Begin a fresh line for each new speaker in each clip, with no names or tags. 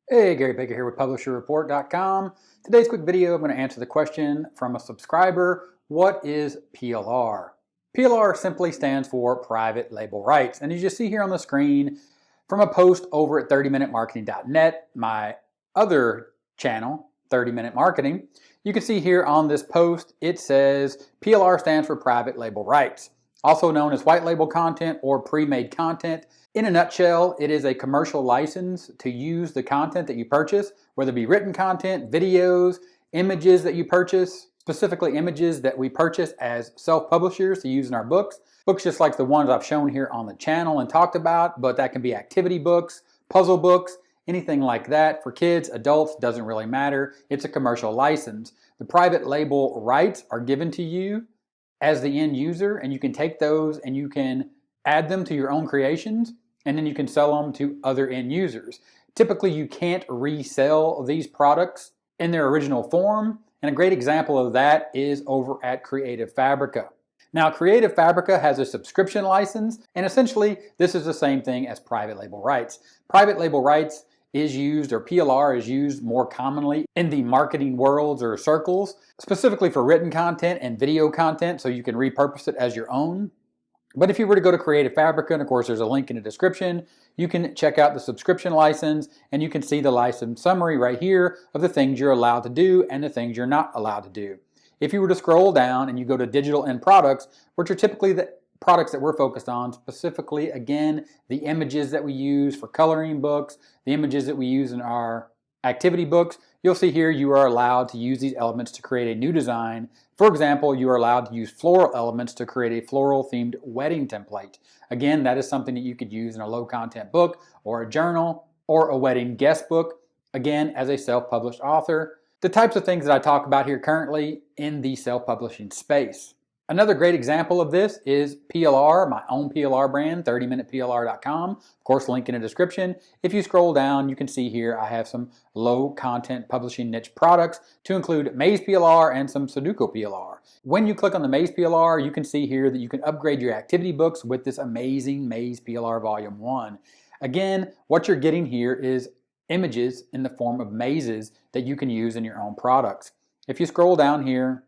Hey, Gary Baker here with PublisherReport.com. Today's quick video, I'm going to answer the question from a subscriber, what is PLR? PLR simply stands for Private Label Rights. And as you see here on the screen, from a post over at 30minutemarketing.net, my other channel, 30 Minute Marketing, you can see here on this post, it says PLR stands for Private Label Rights, also known as white label content or pre-made content. In a nutshell, it is a commercial license to use the content that you purchase, whether it be written content, videos, images that you purchase, specifically images that we purchase as self-publishers to use in our books. Books just like the ones I've shown here on the channel and talked about, but that can be activity books, puzzle books, anything like that. For kids, adults, doesn't really matter. It's a commercial license. The private label rights are given to you as the end user, and you can take those and you can add them to your own creations, and then you can sell them to other end users. Typically, you can't resell these products in their original form, and a great example of that is over at Creative Fabrica. Now, Creative Fabrica has a subscription license, and essentially, this is the same thing as private label rights. Private label rights is used, or PLR is used more commonly in the marketing worlds or circles, specifically for written content and video content, so you can repurpose it as your own. But if you were to go to Creative Fabrica, and of course there's a link in the description, you can check out the subscription license and you can see the license summary right here of the things you're allowed to do and the things you're not allowed to do. If you were to scroll down and you go to digital end products, which are typically the products that we're focused on, specifically, again, the images that we use for coloring books, the images that we use in our activity books, you'll see here you are allowed to use these elements to create a new design. For example, you are allowed to use floral elements to create a floral themed wedding template. Again, that is something that you could use in a low content book or a journal or a wedding guest book, again, as a self-published author. The types of things that I talk about here currently in the self-publishing space. Another great example of this is PLR, my own PLR brand, 30minuteplr.com. Of course, link in the description. If you scroll down, you can see here I have some low content publishing niche products to include Maze PLR and some Sudoku PLR. When you click on the Maze PLR, you can see here that you can upgrade your activity books with this amazing Maze PLR Volume 1. Again, what you're getting here is images in the form of mazes that you can use in your own products. If you scroll down here,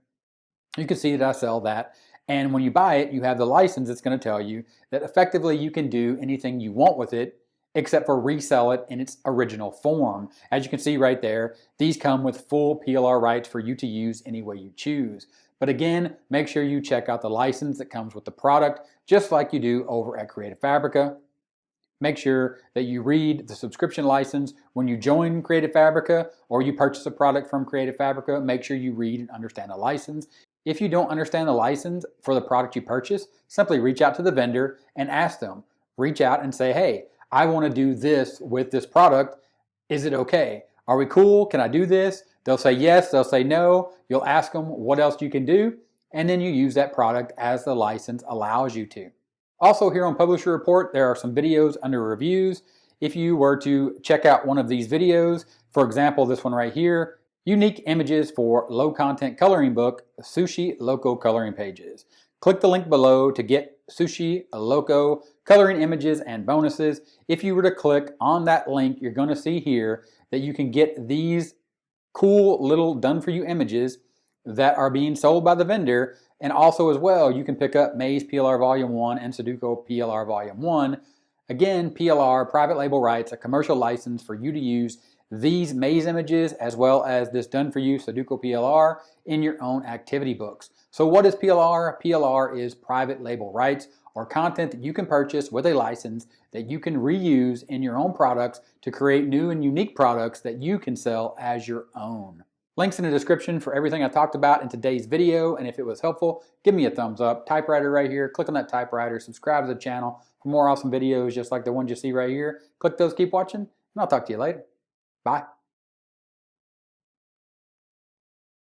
you can see that I sell that, and when you buy it, you have the license that's going to tell you that effectively you can do anything you want with it except for resell it in its original form. As you can see right there, these come with full PLR rights for you to use any way you choose. But again, make sure you check out the license that comes with the product, just like you do over at Creative Fabrica. Make sure that you read the subscription license when you join Creative Fabrica or you purchase a product from Creative Fabrica. Make sure you read and understand the license. If you don't understand the license for the product you purchase, simply reach out to the vendor and ask them. Reach out and say, hey, I want to do this with this product. Is it okay? Are we cool? Can I do this? They'll say yes, they'll say no. You'll ask them what else you can do, and then you use that product as the license allows you to. Also, here on Publisher Report, there are some videos under reviews. If you were to check out one of these videos, for example, this one right here, unique images for low content coloring book, Sushi Loco coloring pages. Click the link below to get Sushi Loco coloring images and bonuses. If you were to click on that link, you're going to see here that you can get these cool little done for you images that are being sold by the vendor. And also as well, you can pick up Maze PLR Volume 1 and Sudoku PLR Volume 1. Again, PLR, private label rights, a commercial license for you to use these maze images as well as this done for you Sudoku PLR in your own activity books. So what is PLR? PLR is private label rights or content that you can purchase with a license that you can reuse in your own products to create new and unique products that you can sell as your own. Links in the description for everything I talked about in today's video, and if it was helpful, give me a thumbs up. Typewriter right here, click on that typewriter, subscribe to the channel for more awesome videos just like the ones you see right here. Click those, keep watching, and I'll talk to you later. Bye.